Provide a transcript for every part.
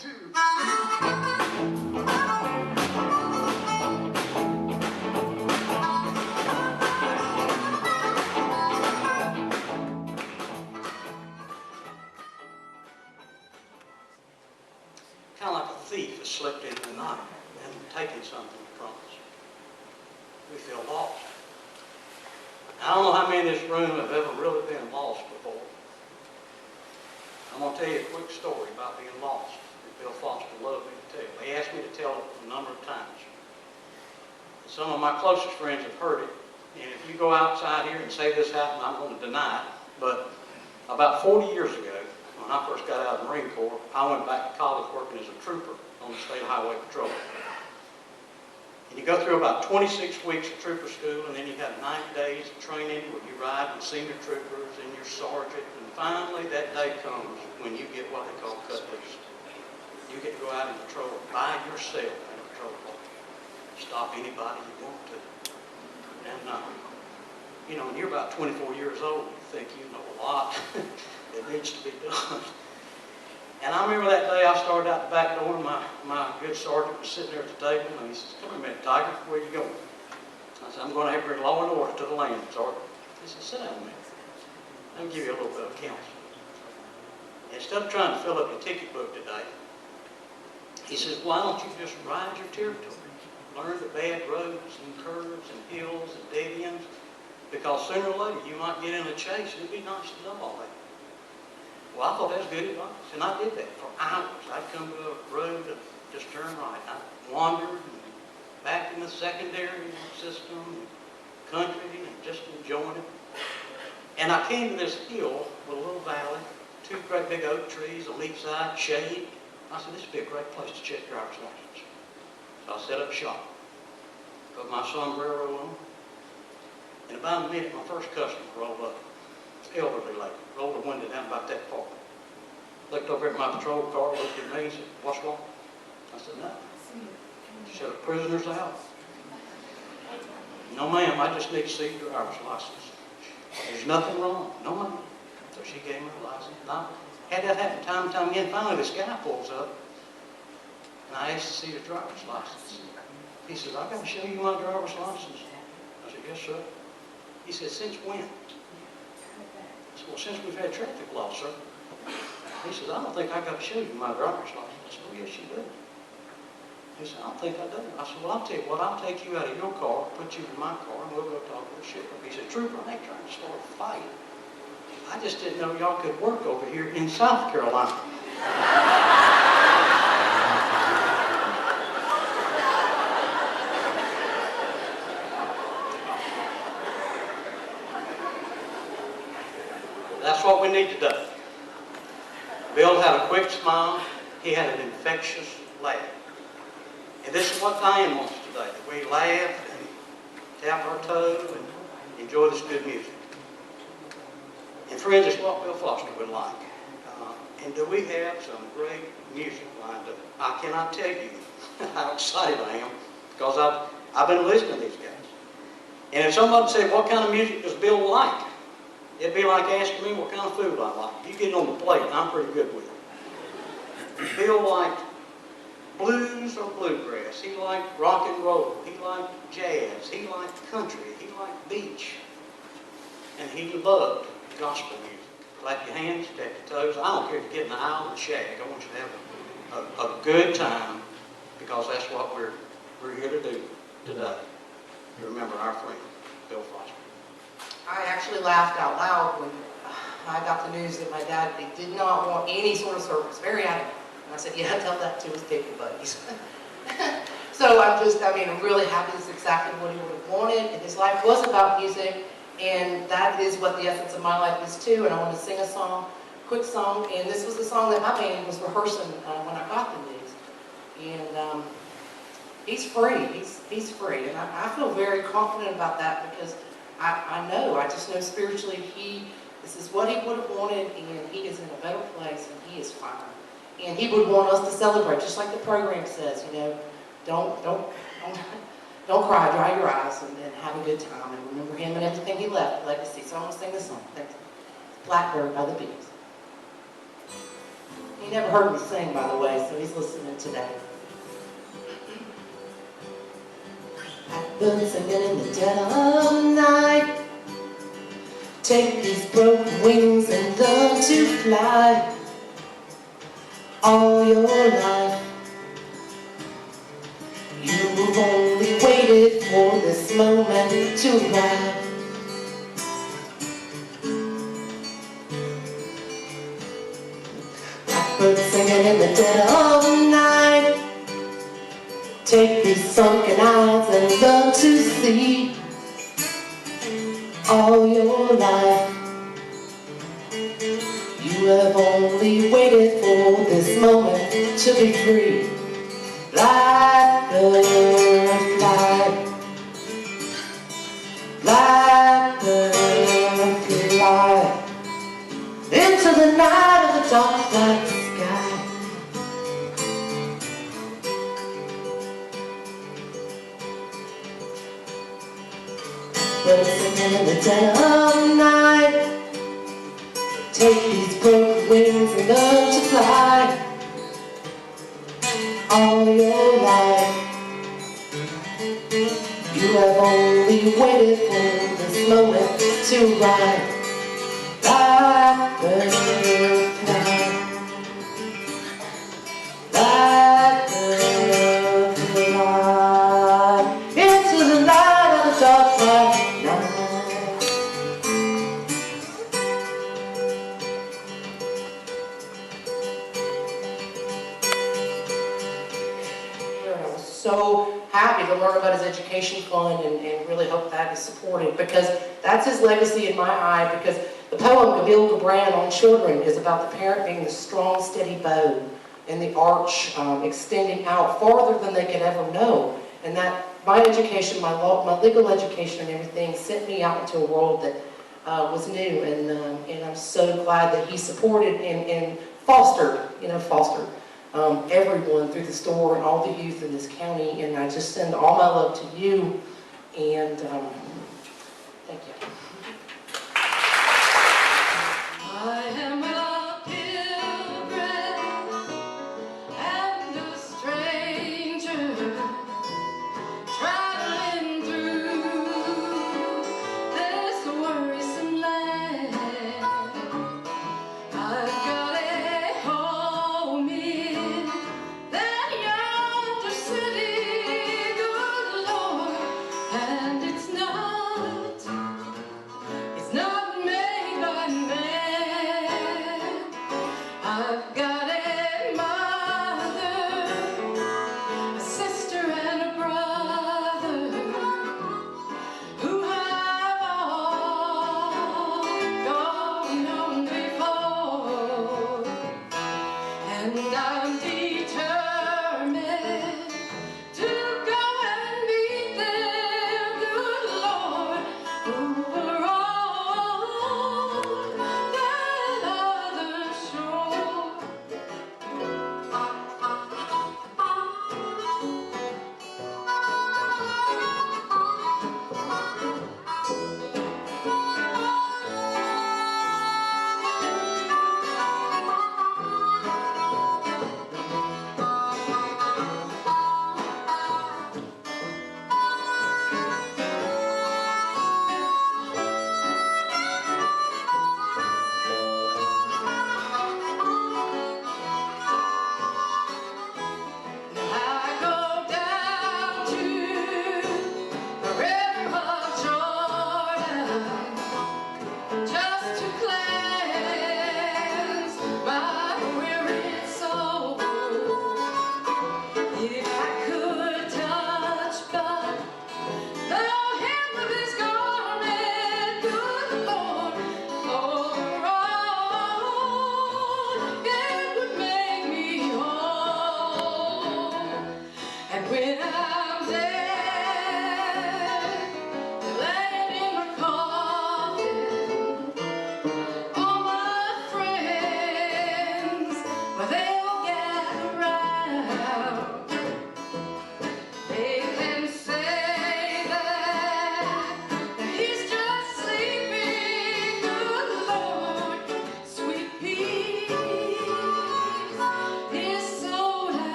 two. Kind of like a thief has slipped in the night and taken something from us. We feel lost. I don't know how many in this room have ever really been lost before. I'm going to tell you a quick story about being lost that Bill Foster loved me to tell. He asked me to tell it a number of times. Some of my closest friends have heard it, and if you go outside here and say this happened, I'm going to deny it. But about 40 years ago, when I first got out of the Marine Corps, I went back to college working as a trooper on the State Highway Patrol. And you go through about 26 weeks of trooper school, and then you have 90 days of training where you ride with senior troopers and your sergeant, and finally that day comes when you get what they call cut loose. You get to go out and patrol by yourself in a patrol car. Stop anybody you want to. And, when you're about 24 years old, you think you know a lot that needs to be done. And I remember that day I started out the back door, and my good sergeant was sitting there at the table, and he says, "Come here a minute, Tiger, where are you going?" I said, "I'm going to help bring law and order to the land, Sergeant." He said, "Sit down a minute. Let me give you a little bit of counsel. Instead of trying to fill up your ticket book today," he says, "why don't you just ride your territory? Learn the bad roads and curves and hills and dead ends, because sooner or later you might get in a chase, and it'd be nice to know all that." Well, I thought that was good advice, and I did that for hours. I'd come to a road and just turn right. I wandered and back in the secondary system, and country, and just enjoying it. And I came to this hill with a little valley, two great big oak trees, a leaf side, shade. I said, "This would be a great place to check driver's license." So I set up shop, put my sombrero on. In about a minute, my first customer rolled up. Elderly lady, rolled the window down about that far. Looked over at my patrol car, looked at me, and said, "What's wrong?" I said, "Nothing." She said, "The prisoner's out." "No, ma'am, I just need to see your driver's license." "There's nothing wrong." "No, ma'am." So she gave me her license. And I had that happen time and time again. Finally, this guy pulls up, and I asked to see his driver's license. He says, "I got to show you my driver's license." I said, "Yes, sir." He said, "Since when?" I said, "Well, since we've had traffic laws, sir." He says, "I don't think I got to show you my driver's license." I said, "Oh, yes, you do." He said, "I don't think I do." I said, "Well, I'll tell you what, I'll take you out of your car, put you in my car, and we'll go talk to the sheriff." He said, "Trooper, I ain't trying to start a fight. I just didn't know y'all could work over here in South Carolina." That's what we need to do. Bill had a quick smile. He had an infectious laugh. And this is what Diane wants today, that we laugh and tap our toe and enjoy this good music. And friends, it's what Bill Foster would like. And do we have some great music lined up? I cannot tell you how excited I am, because I've been listening to these guys. And if somebody said, "What kind of music does Bill like?" it'd be like asking me what kind of food I like. You get it on the plate, and I'm pretty good with it. Bill liked blues or bluegrass. He liked rock and roll. He liked jazz. He liked country. He liked beach. And he loved gospel music. Clap your hands, tap your toes. I don't care if you get in the aisle or the shack. I want you to have a good time, because that's what we're here to do today. Remember our friend, Bill Foster. I actually laughed out loud when I got the news that my dad did not want any sort of service, very adamant. And I said, "Yeah, tell that to his taper buddies." So I'm really happy this is exactly what he would have wanted. And his life was about music, and that is what the essence of my life is too. And I want to sing a song, quick song, and this was the song that my band was rehearsing when I got the news. And he's free, he's free. And I feel very confident about that, because I just know spiritually this is what he would have wanted, and he is in a better place, and he is fine. And he would want us to celebrate, just like the program says, don't cry, dry your eyes, and have a good time, and remember him and everything he left, legacy. So I'm going to sing this song. Thanks. Blackbird by the Beatles. He never heard me sing, by the way, so he's listening today. Blackbird singing in the dead of night. Take these broken wings and learn to fly. All your life you've only waited for this moment to arrive. Blackbird singing in the dead of night. Take these sunken eyes and learn to see. All your life you have only waited for this moment to be free. Blackbird fly, blackbird fly, into the night of the dark black sky. Birds singing in the dead of night. Take these broken wings and learn to fly. All your life you have only waited for this moment to ride. Blackbird fly, blackbird fly, into the light of the dark black night. I was so happy to learn about his education fund and really hope that is supported, because that's his legacy in my eye. Because the poem Gabil Gibran on children is about the parent being the strong, steady bow and the arch extending out farther than they could ever know. And that my education, my legal education and everything sent me out into a world that was new. And I'm so glad that he supported and fostered, everyone through the store and all the youth in this county. And I just send all my love to you, and thank you. I am a pilgrim and a stranger, traveling through this worrisome land. I've got a home in that yonder city, good Lord, and it's not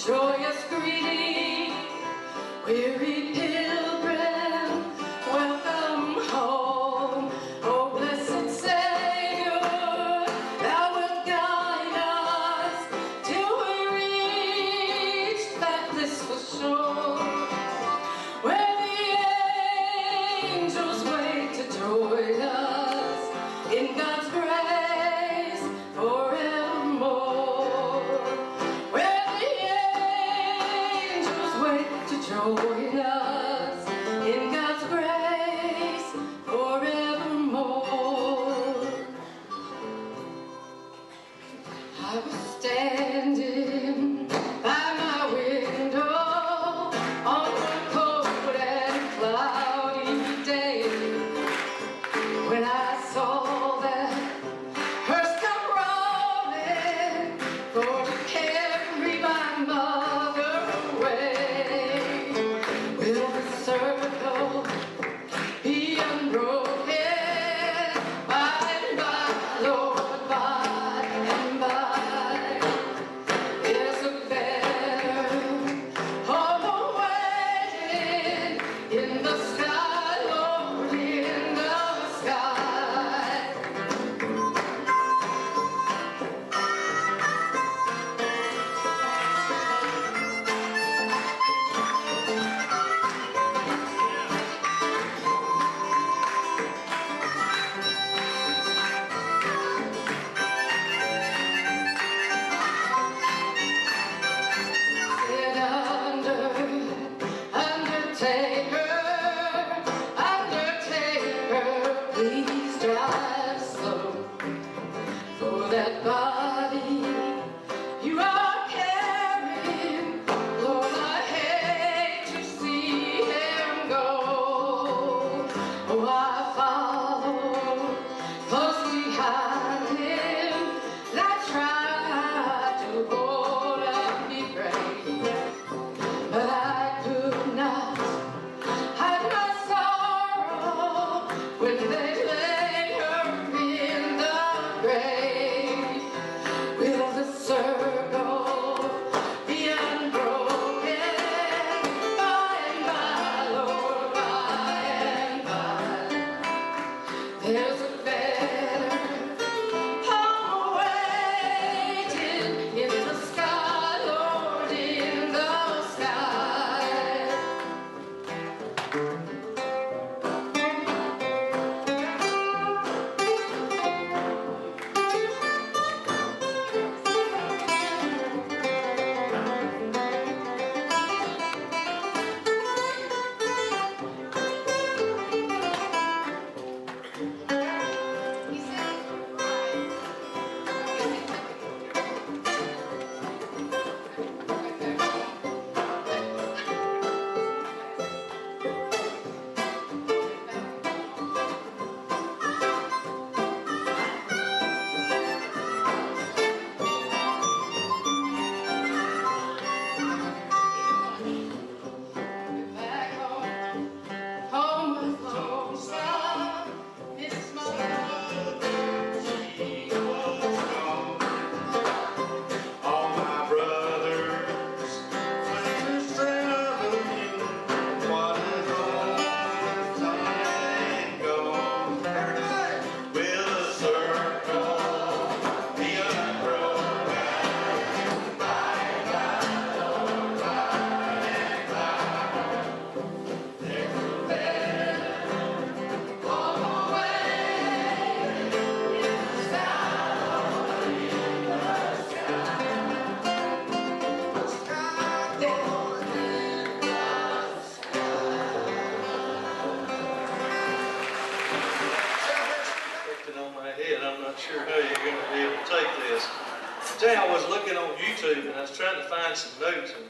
joyous greeting, weary pilgrim, welcome home. Oh, blessed Savior, thou wilt guide us till we reach that blissful shore, where the angels wait to join us in God's grace forevermore. Where the angels wait to join us in God's grace forevermore. I was standing by my window on a cold and cloudy day when I saw that hearse come rolling for to carry my mother away. Will the circle be unbroken by and by, Lord, by and by? There's a better home awaiting in the sky, Lord, in the sky. Said Undertaker, Undertaker, please drive slow. For that body you are carrying, Lord, I hate to see him go. Oh, I follow close behind him, and I try to hold up his reins, but I could not hide my sorrow when they laid her in the grave. Will the circle be unbroken by and by, Lord, by and by? There's a better home waiting in the sky, Lord, in the sky. Back home, home was lonesome. Miss my mother, she was gone. All my brothers went traveling. What a long time gone. Will the circle be unbroken by and by, Lord, by and by? There's a better home awaiting in the sky, Lord, in the sky. Lord, in the Reflecting on my head, I'm not sure how you're going to be able to take this. Today I was looking on YouTube and I was trying to find some notes, and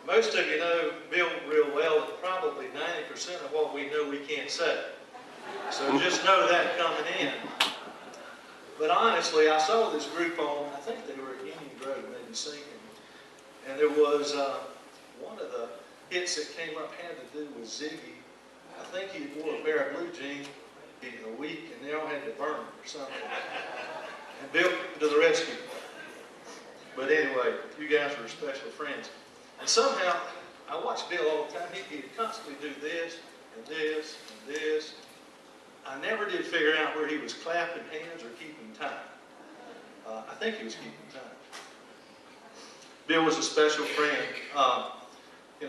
most of you know Bill real well, and probably 90% of what we know we can't say. So just know that coming in. But honestly, I saw this group on, I think they were at Union Road, maybe singing, and there was one of the hits that came up had to do with Ziggy. I think he wore a pair of blue jeans in a week, and they all had to burn or something. And Bill to the rescue. But anyway, you guys were special friends. And somehow, I watched Bill all the time. He'd constantly do this and this and this. I never did figure out where he was clapping hands or keeping time. I think he was keeping time. Bill was a special friend.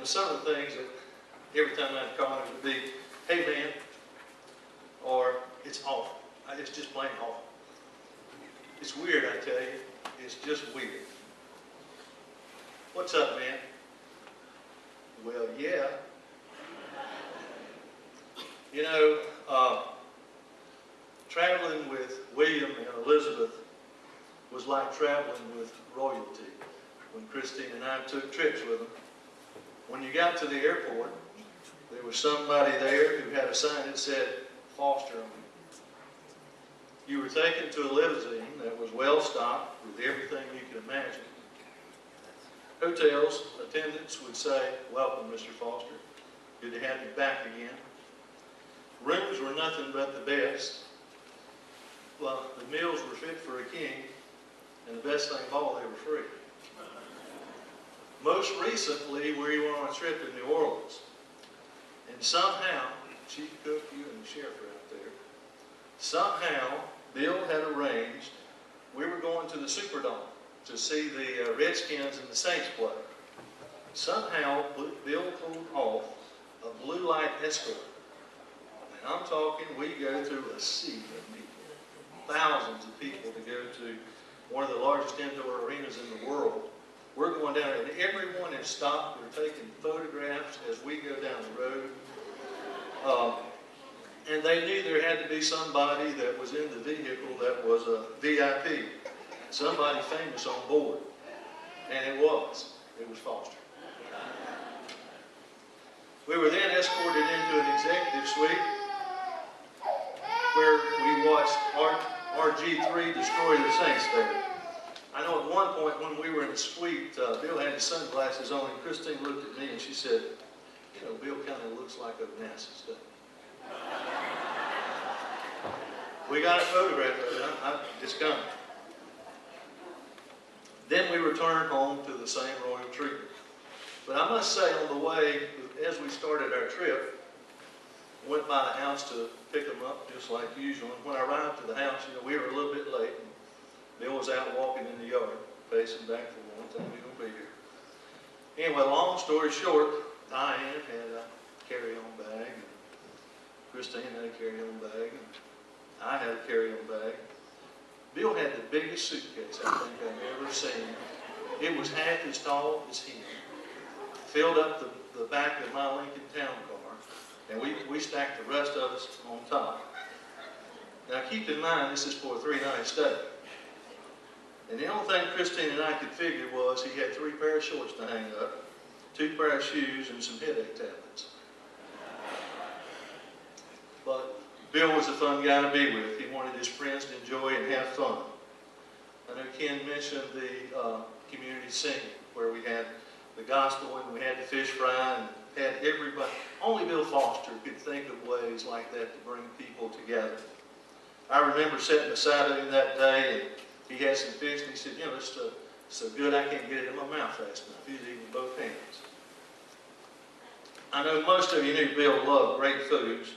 Some of the things that every time I'd call him would be, "Hey man," or "It's awful." It's just plain awful. It's weird, I tell you. It's just weird. "What's up, man?" "Well, yeah." Traveling with William and Elizabeth was like traveling with royalty. When Christine and I took trips with them, when you got to the airport, there was somebody there who had a sign that said, "Foster." You were taken to a limousine that was well stocked with everything you could imagine. Hotels attendants would say, "Welcome, Mr. Foster. Good to have you back again." Rooms were nothing but the best. Well, the meals were fit for a king, and the best thing of all, they were free. Most recently, we were on a trip to New Orleans, and somehow, Chief Cook, you and the sheriff are out there, somehow, Bill had arranged, we were going to the Superdome to see the Redskins and the Saints play. Somehow, Bill pulled off a blue light escort. And I'm talking, we go through a sea of people. Thousands of people to go to one of the largest indoor arenas in the world. We're going down there, and everyone is stopped. They're taking photographs as we go down the road. And they knew there had to be somebody that was in the vehicle that was a VIP, somebody famous on board. And it was Foster. We were then escorted into an executive suite where we watched RG3 destroy the Saints there. I know at one point when we were in the suite, Bill had his sunglasses on, and Christine looked at me and she said, "Bill kind of looks like Onassis, doesn't he?" We got a photograph of it. It's coming. Then we returned home to the same royal treatment. But I must say, on the way, as we started our trip, went by the house to pick them up, just like usual. And when I arrived to the house, we were a little bit late. And Bill was out walking in the yard, pacing back and forth, telling me he's going to be here. Anyway, long story short, Diane had a carry-on bag, and Christine had a carry-on bag, and I had a carry-on bag. Bill had the biggest suitcase I think I've ever seen. It was half as tall as him. Filled up the back of my Lincoln Town Car, and we stacked the rest of us on top. Now keep in mind, this is for a 3-night stay. And the only thing Christine and I could figure was he had 3 pairs of shorts to hang up, 2 pairs of shoes, and some headache tablets. But Bill was a fun guy to be with. He wanted his friends to enjoy and have fun. I know Ken mentioned the community singing, where we had the gospel and we had the fish fry and had everybody. Only Bill Foster could think of ways like that to bring people together. I remember sitting beside him that day, and he had some fish, and he said, "It's so good I can't get it in my mouth fast enough." He was eating with both hands. I know most of you knew Bill loved great foods,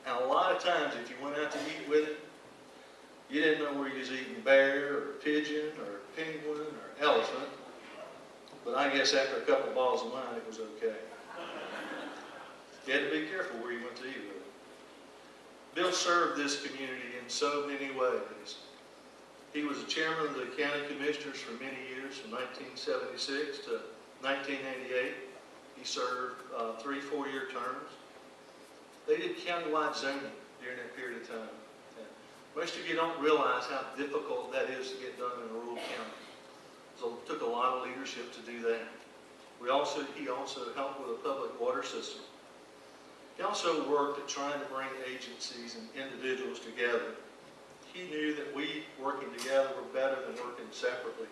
and a lot of times if you went out to eat with him, you didn't know where he was eating bear or pigeon or penguin or elephant. But I guess after a couple of bottles of wine, it was okay. You had to be careful where you went to eat with him. Bill served this community in so many ways. He was the chairman of the county commissioners for many years, from 1976 to 1988. He served 3 4-year terms. They did countywide zoning during that period of time. Most of you don't realize how difficult that is to get done in a rural county. So it took a lot of leadership to do that. He also helped with a public water system. He also worked at trying to bring agencies and individuals together. He knew that we working together were better than working separately.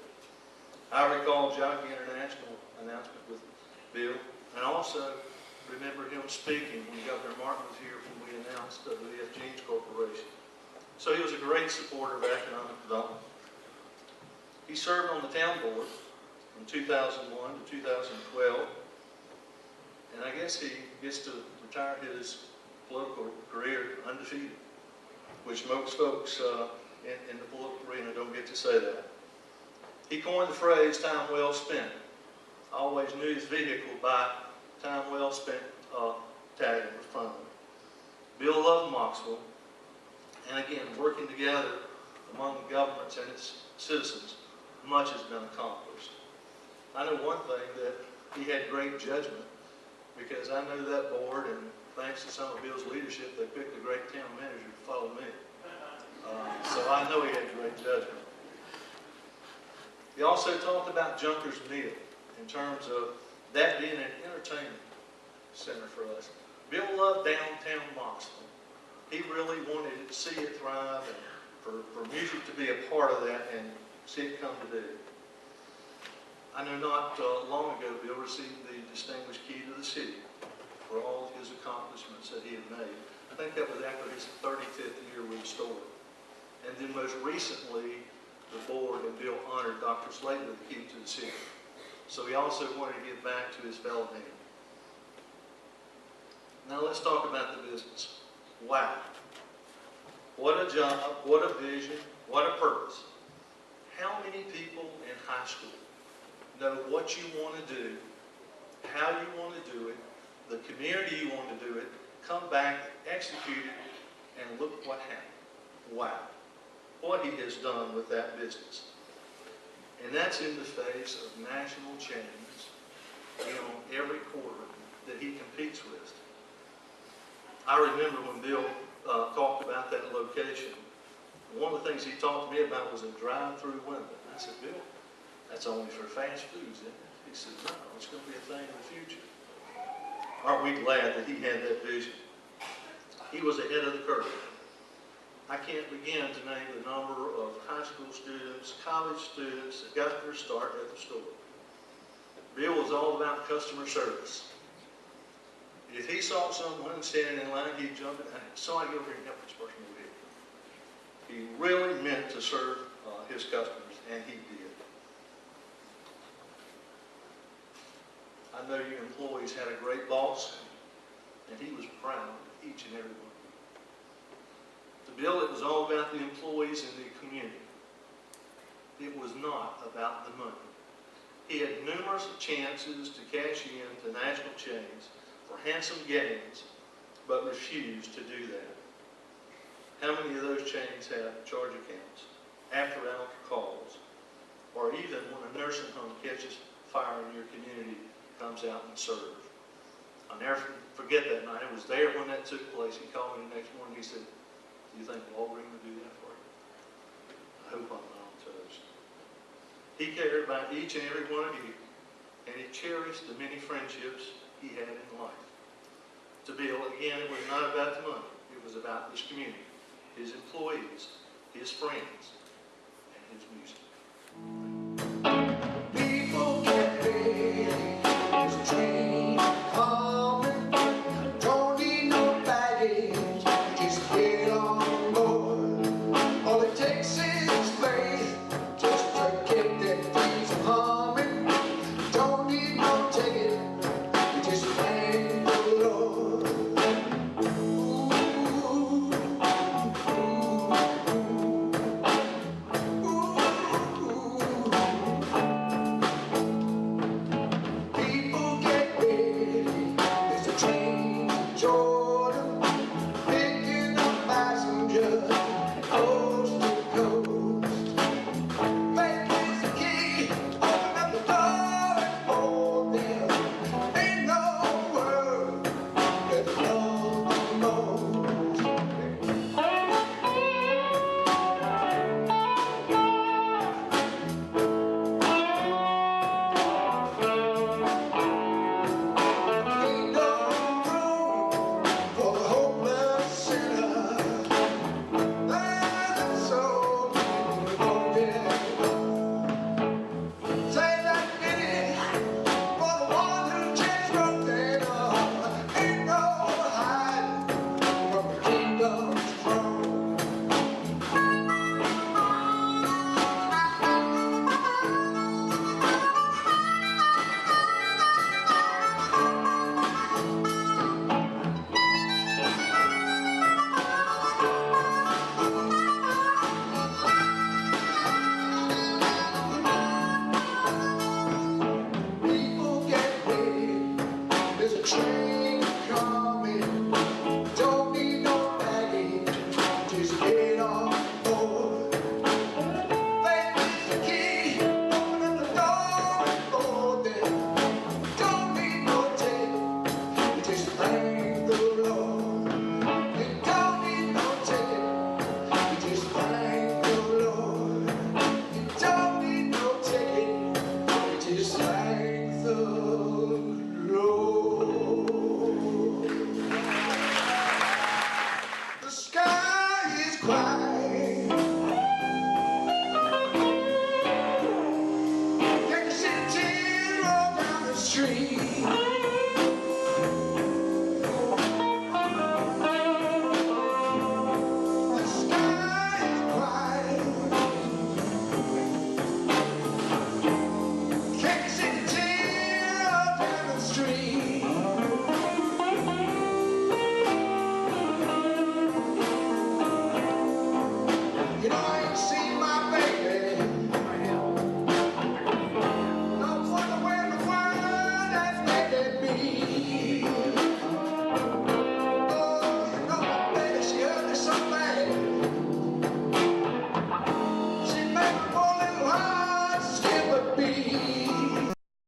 I recall Jockey International announcement with Bill, and also remember him speaking when Governor Martin was here when we announced the F. Jeans Corporation. So he was a great supporter of economic development. He served on the town board from 2001 to 2012, and I guess he gets to retire his political career undefeated, which most folks in the political arena don't get to say that. He coined the phrase, time well spent. I always knew his vehicle by time well spent tag in front of it. Bill loved Moxville, and again, working together among the governments and its citizens, much has been accomplished. I know one thing, that he had great judgment, because I know that board, and thanks to some of Bill's leadership, they picked a great town manager to follow me. So I know he had great judgment. He also talked about Junker's Mill in terms of that being an entertainment center for us. Bill loved downtown Moxville. He really wanted to see it thrive and for music to be a part of that and see it come to be. I know not long ago Bill received the Distinguished Key to the City for all his accomplishments that he had made. I think that was after his 35th year with the store. And then most recently, the board and Bill honored Dr. Slade with the Key to the City. So he also wanted to give back to his fellow man. Now let's talk about the business. Wow. What a job, what a vision, what a purpose. How many people in high school know what you want to do, how you want to do it, the community you want to do it, come back, execute it, and look what happened. Wow. What he has done with that business. And that's in the face of national chains every quarter that he competes with. I remember when Bill talked about that location, one of the things he talked to me about was a drive-through window. And I said, Bill, that's only for fast foods, isn't it? He said, no, it's going to be a thing in the future. Aren't we glad that he had that vision? He was ahead of the curve. I can't begin to name the number of high school students, college students that got their start at the store. Bill was all about customer service. If he saw someone standing in line, he'd jump in. So I go over here and help this person over here. He really meant to serve his customers, and he did. I know you employees had a great boss, and he was proud of each and every one. To Bill, it was all about the employees and the community. It was not about the money. He had numerous chances to cash in to national chains for handsome gains, but refused to do that. How many of those chains have charge accounts, after-hour calls, or even when a nursing home catches fire in your community, comes out and serves? I'll never forget that night. I was there when that took place. He called me the next morning. He said, do you think Walgreens would do that for you? I hope I'm not on toast. He cared about each and every one of you, and he cherished the many friendships he had in life. To Bill, again, it was not about the money. It was about his community, his employees, his friends, and his music. People get ready, there's a train coming. Don't need no baggage, just get on board. All it takes is faith, just to get that things humming. Don't need no ticket, just thank the Lord. Ooh, ooh, ooh, ooh. train coming. Don't need no baggage, just get on board. Faith is the key, open up the door and go there. Don't need no ticket, just thank the Lord. You don't need no ticket, just thank the Lord. You don't need no ticket, just thank the Lord. The sky is quiet. Can you see the tears roll down the street?